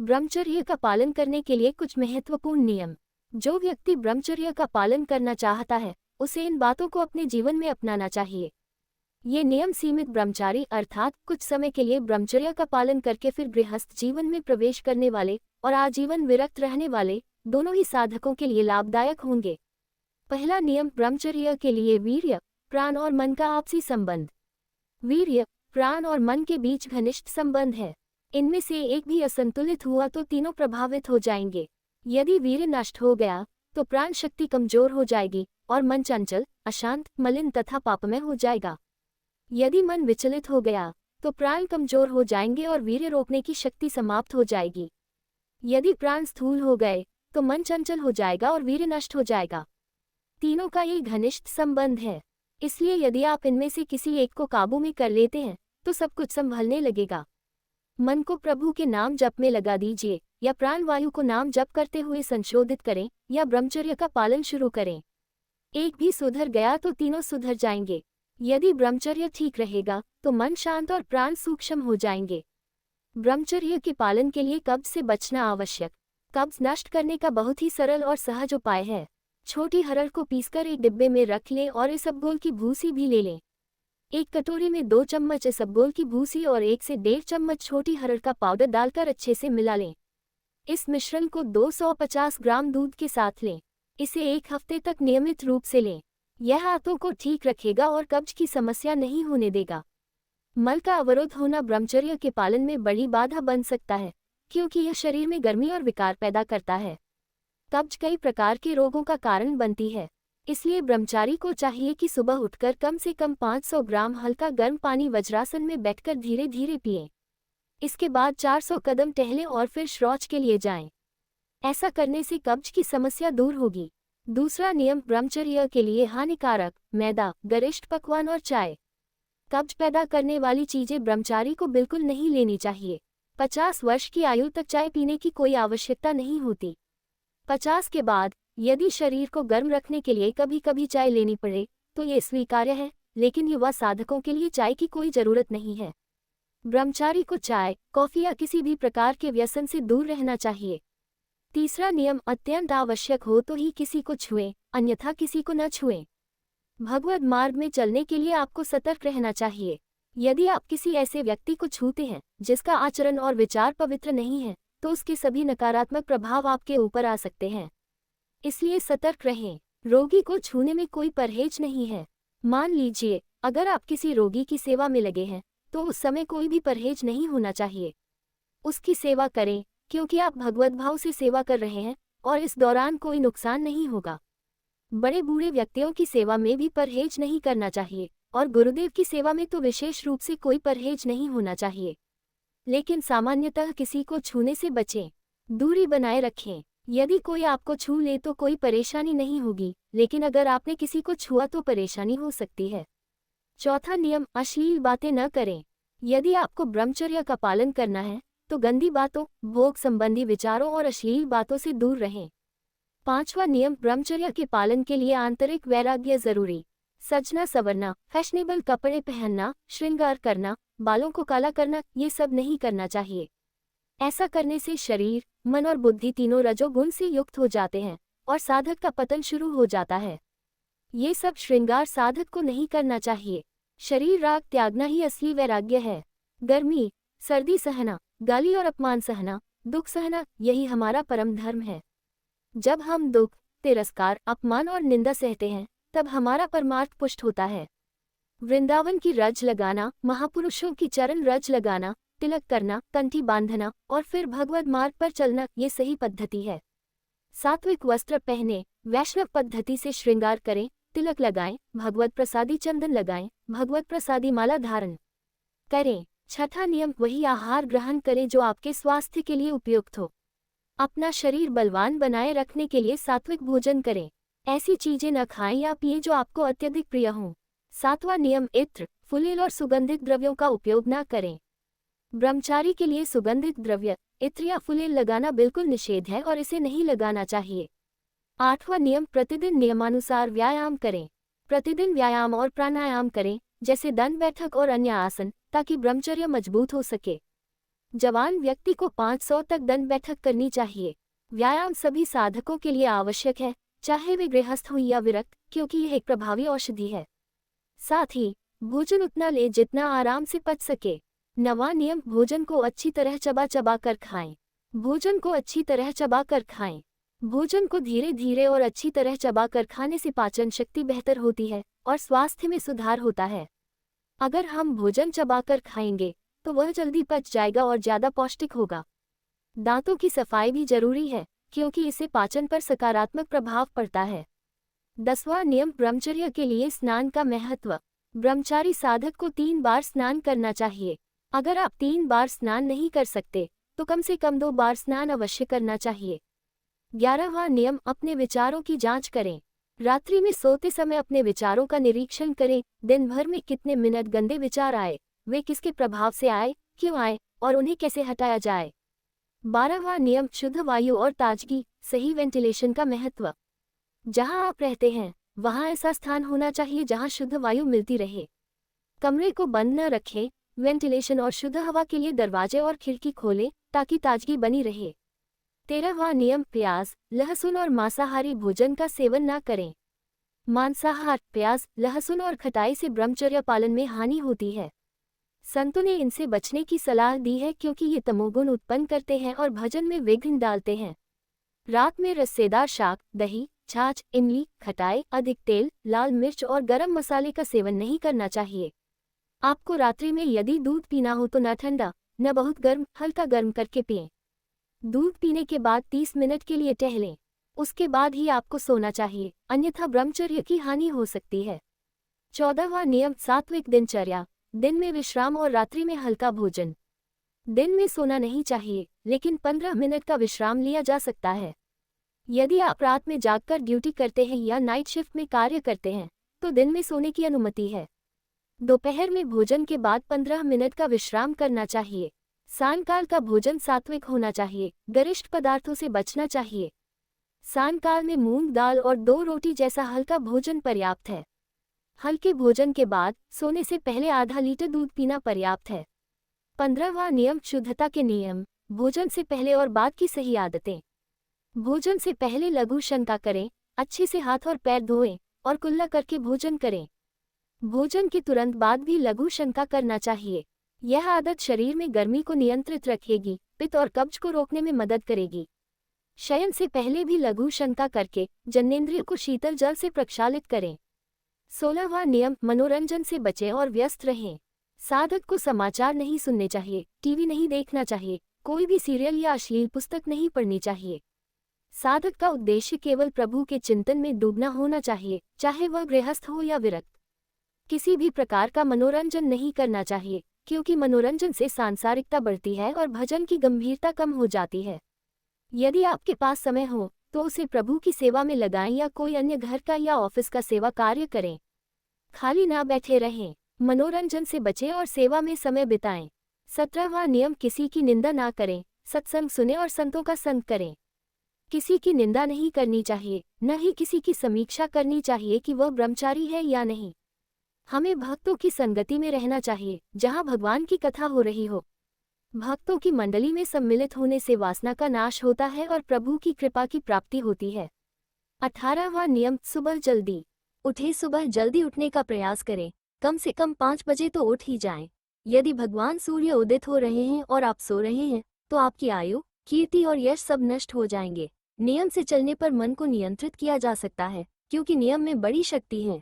ब्रह्मचर्य का पालन करने के लिए कुछ महत्वपूर्ण नियम। जो व्यक्ति ब्रह्मचर्य का पालन करना चाहता है उसे इन बातों को अपने जीवन में अपनाना चाहिए। ये नियम सीमित ब्रह्मचारी अर्थात कुछ समय के लिए ब्रह्मचर्य का पालन करके फिर गृहस्थ जीवन में प्रवेश करने वाले और आजीवन विरक्त रहने वाले दोनों ही साधकों के लिए लाभदायक होंगे। पहला नियम ब्रह्मचर्य के लिए वीर्य, प्राण और मन का आपसी संबंध। वीर्य, प्राण और मन के बीच घनिष्ठ संबंध है। इनमें से एक भी असंतुलित हुआ तो तीनों प्रभावित हो जाएंगे। यदि वीर्य नष्ट हो गया तो प्राण शक्ति कमजोर हो जाएगी और मन चंचल, अशांत, मलिन तथा पापमय हो जाएगा। यदि मन विचलित हो गया तो प्राण कमजोर हो जाएंगे और वीर्य रोकने की शक्ति समाप्त हो जाएगी। यदि प्राण स्थूल हो गए तो मन चंचल हो जाएगा और वीर्य नष्ट हो जाएगा। तीनों का ये घनिष्ठ संबंध है, इसलिए यदि आप इनमें से किसी एक को काबू में कर लेते हैं तो सब कुछ संभलने लगेगा। मन को प्रभु के नाम जप में लगा दीजिए या प्राण वायु को नाम जप करते हुए संशोधित करें या ब्रह्मचर्य का पालन शुरू करें। एक भी सुधर गया तो तीनों सुधर जाएंगे। यदि ब्रह्मचर्य ठीक रहेगा तो मन शांत और प्राण सूक्ष्म हो जाएंगे। ब्रह्मचर्य के पालन के लिए कब्ज से बचना आवश्यक। कब्ज नष्ट करने का बहुत ही सरल और सहज उपाय है। छोटी हरड़ को पीसकर एक डिब्बे में रख लें और इसबगोल की भूसी भी ले लें। एक कटोरी में 2 चम्मच इसबगोल की भूसी और 1 से 1.5 चम्मच छोटी हरड़ का पाउडर डालकर अच्छे से मिला लें। इस मिश्रण को 250 ग्राम दूध के साथ लें। इसे 1 हफ्ते तक नियमित रूप से लें। यह आंतों को ठीक रखेगा और कब्ज की समस्या नहीं होने देगा। मल का अवरोध होना ब्रह्मचर्य के पालन में बड़ी बाधा बन सकता है, क्योंकि यह शरीर में गर्मी और विकार पैदा करता है। कब्ज कई प्रकार के रोगों का कारण बनती है, इसलिए ब्रह्मचारी को चाहिए कि सुबह उठकर कम से कम 500 ग्राम हल्का गर्म पानी वज्रासन में बैठकर धीरे धीरे पिएं। इसके बाद 400 कदम टहलें और फिर शौच के लिए जाएं। ऐसा करने से कब्ज की समस्या दूर होगी। दूसरा नियम ब्रह्मचर्य के लिए हानिकारक मैदा, गरिष्ठ पकवान और चाय। कब्ज पैदा करने वाली चीजें ब्रह्मचारी को बिल्कुल नहीं लेनी चाहिए। 50 वर्ष की आयु तक चाय पीने की कोई आवश्यकता नहीं होती। 50 के बाद यदि शरीर को गर्म रखने के लिए कभी कभी चाय लेनी पड़े तो ये स्वीकार्य है, लेकिन युवा साधकों के लिए चाय की कोई जरूरत नहीं है। ब्रह्मचारी को चाय, कॉफी या किसी भी प्रकार के व्यसन से दूर रहना चाहिए। तीसरा नियम अत्यंत आवश्यक हो तो ही किसी को छुएं, अन्यथा किसी को न छुएं। भगवद मार्ग में चलने के लिए आपको सतर्क रहना चाहिए। यदि आप किसी ऐसे व्यक्ति को छूते हैं जिसका आचरण और विचार पवित्र नहीं है तो उसके सभी नकारात्मक प्रभाव आपके ऊपर आ सकते हैं। इसलिए सतर्क रहें। रोगी को छूने में कोई परहेज नहीं है। मान लीजिए अगर आप किसी रोगी की सेवा में लगे हैं तो उस समय कोई भी परहेज नहीं होना चाहिए। उसकी सेवा करें क्योंकि आप भगवत भाव से सेवा कर रहे हैं और इस दौरान कोई नुकसान नहीं होगा। बड़े बूढ़े व्यक्तियों की सेवा में भी परहेज नहीं करना चाहिए और गुरुदेव की सेवा में तो विशेष रूप से कोई परहेज नहीं होना चाहिए। लेकिन सामान्यतः किसी को छूने से बचें, दूरी बनाए रखें। यदि कोई आपको छू ले तो कोई परेशानी नहीं होगी, लेकिन अगर आपने किसी को छुआ तो परेशानी हो सकती है। चौथा नियम अश्लील बातें न करें। यदि आपको ब्रह्मचर्य का पालन करना है तो गंदी बातों, भोग संबंधी विचारों और अश्लील बातों से दूर रहें। पांचवा नियम ब्रह्मचर्य के पालन के लिए आंतरिक वैराग्य जरूरी। सजना संवरना, फैशनेबल कपड़े पहनना, श्रृंगार करना, बालों को काला करना, ये सब नहीं करना चाहिए। ऐसा करने से शरीर, मन और बुद्धि तीनों रजोगुण से युक्त हो जाते हैं और साधक का पतन शुरू हो जाता है। ये सब श्रृंगार साधक को नहीं करना चाहिए। शरीर राग त्यागना ही असली वैराग्य है। गर्मी, सर्दी सहना, गाली और अपमान सहना, दुख सहना, यही हमारा परम धर्म है। जब हम दुख, तिरस्कार, अपमान और निंदा सहते हैं तब हमारा परमार्थ पुष्ट होता है। वृंदावन की रज लगाना, महापुरुषों की चरण रज लगाना, तिलक करना, कंठी बांधना और फिर भगवद मार्ग पर चलना, ये सही पद्धति है। सात्विक वस्त्र पहने, वैष्णव पद्धति से श्रृंगार करें, तिलक लगाएं, भगवत प्रसादी चंदन लगाएं, भगवत प्रसादी माला धारण करें। छठा नियम वही आहार ग्रहण करें जो आपके स्वास्थ्य के लिए उपयुक्त हो। अपना शरीर बलवान बनाए रखने के लिए सात्विक भोजन करें। ऐसी चीजें न खाएं या पिएं जो आपको अत्यधिक प्रिय हों। सातवां नियम इत्र, फुलेल और सुगंधित द्रव्यों का उपयोग न करें। ब्रह्मचारी के लिए सुगंधित द्रव्य, इत्र या फुलेल लगाना बिल्कुल निषेध है और इसे नहीं लगाना चाहिए। आठवां नियम प्रतिदिन नियमानुसार व्यायाम करें। प्रतिदिन व्यायाम और प्राणायाम करें, जैसे दंड बैठक और अन्य आसन, ताकि ब्रह्मचर्य मजबूत हो सके। जवान व्यक्ति को 500 तक दंड बैठक करनी चाहिए। व्यायाम सभी साधकों के लिए आवश्यक है, चाहे वे गृहस्थ हों या विरक्त, क्योंकि यह एक प्रभावी औषधि है। साथ ही भोजन उतना ले जितना आराम से पच सके। 9वां नियम, भोजन को अच्छी तरह चबा चबा कर खाएं। भोजन को अच्छी तरह चबा कर खाएं। भोजन को धीरे धीरे और अच्छी तरह चबा कर खाने से पाचन शक्ति बेहतर होती है और स्वास्थ्य में सुधार होता है। अगर हम भोजन चबाकर खाएंगे तो वह जल्दी पच जाएगा और ज्यादा पौष्टिक होगा। दांतों की सफाई भी जरूरी है, क्योंकि इससे पाचन पर सकारात्मक प्रभाव पड़ता है। 10वां नियम, ब्रह्मचर्य के लिए स्नान का महत्व। ब्रह्मचारी साधक को 3 बार स्नान करना चाहिए। अगर आप 3 बार स्नान नहीं कर सकते तो कम से कम 2 बार स्नान अवश्य करना चाहिए। 11वां नियम, अपने विचारों की जांच करें। रात्रि में सोते समय अपने विचारों का निरीक्षण करें। दिन भर में कितने मिनट गंदे विचार आए, वे किसके प्रभाव से आए, क्यों आए और उन्हें कैसे हटाया जाए। 12वां नियम, शुद्ध वायु और ताजगी, सही वेंटिलेशन का महत्व। जहां आप रहते हैं वहां ऐसा स्थान होना चाहिए जहां शुद्ध वायु मिलती रहे। कमरे को बंद न रखें। वेंटिलेशन और शुद्ध हवा के लिए दरवाजे और खिड़की खोलें ताकि ताजगी बनी रहे। 13वां नियम, प्याज, लहसुन और मांसाहारी भोजन का सेवन न करें। मांसाहार, प्याज, लहसुन और खटाई से ब्रह्मचर्य पालन में हानि होती है। संतों ने इनसे बचने की सलाह दी है क्योंकि ये तमोगुण उत्पन्न करते हैं और भजन में विघ्न डालते हैं। रात में रस्सेदार शाक, दही, छाछ, इमली, खटाई, अधिक तेल, लाल मिर्च और गरम मसाले का सेवन नहीं करना चाहिए। आपको रात्रि में यदि दूध पीना हो तो न ठंडा न बहुत गर्म, हल्का गर्म करके पिएं। दूध पीने के बाद 30 मिनट के लिए टहलें, उसके बाद ही आपको सोना चाहिए, अन्यथा ब्रह्मचर्य की हानि हो सकती है। 14वां नियम, सात्विक दिनचर्या, दिन में विश्राम और रात्रि में हल्का भोजन। दिन में सोना नहीं चाहिए, लेकिन 15 मिनट का विश्राम लिया जा सकता है। यदि आप रात में जागकर ड्यूटी करते हैं या नाइट शिफ्ट में कार्य करते हैं तो दिन में सोने की अनुमति है। दोपहर में भोजन के बाद 15 मिनट का विश्राम करना चाहिए। सायंकाल का भोजन सात्विक होना चाहिए, गरिष्ठ पदार्थों से बचना चाहिए। सायंकाल में मूंग दाल और 2 रोटी जैसा हल्का भोजन पर्याप्त है। हल्के भोजन के बाद सोने से पहले आधा लीटर दूध पीना पर्याप्त है। 15वां नियम, शुद्धता के नियम, भोजन से पहले और बाद की सही आदतें। भोजन से पहले लघु शंका करें, अच्छे से हाथ और पैर धोएं और कुल्ला करके भोजन करें। भोजन के तुरंत बाद भी लघु शंका करना चाहिए। यह आदत शरीर में गर्मी को नियंत्रित रखेगी, पित्त और कब्ज को रोकने में मदद करेगी। शयन से पहले भी लघु शंका करके जननेंद्रिय को शीतल जल से प्रक्षालित करें। 16वां नियम, मनोरंजन से बचें और व्यस्त रहें। साधक को समाचार नहीं सुनने चाहिए, टीवी नहीं देखना चाहिए, कोई भी सीरियल या अश्लील पुस्तक नहीं पढ़नी चाहिए। साधक का उद्देश्य केवल प्रभु के चिंतन में डूबना होना चाहिए, चाहे वह गृहस्थ हो या विरक्त। किसी भी प्रकार का मनोरंजन नहीं करना चाहिए, क्योंकि मनोरंजन से सांसारिकता बढ़ती है और भजन की गंभीरता कम हो जाती है। यदि आपके पास समय हो तो उसे प्रभु की सेवा में लगाएं या कोई अन्य घर का या ऑफिस का सेवा कार्य करें। खाली ना बैठे रहें, मनोरंजन से बचें और सेवा में समय बिताएं। 17वां नियम, किसी की निंदा ना करें, सत्संग सुने और संतों का संग करें। किसी की निंदा नहीं करनी चाहिए, न ही किसी की समीक्षा करनी चाहिए कि वह ब्रह्मचारी है या नहीं। हमें भक्तों की संगति में रहना चाहिए जहां भगवान की कथा हो रही हो। भक्तों की मंडली में सम्मिलित होने से वासना का नाश होता है और प्रभु की कृपा की प्राप्ति होती है। 18वां नियम, सुबह जल्दी उठें। सुबह जल्दी उठने का प्रयास करें, कम से कम 5 बजे तो उठ ही जाएं। यदि भगवान सूर्य उदित हो रहे हैं और आप सो रहे हैं तो आपकी आयु, कीर्ति और यश सब नष्ट हो जाएंगे। नियम से चलने पर मन को नियंत्रित किया जा सकता है, क्योंकि नियम में बड़ी शक्ति है।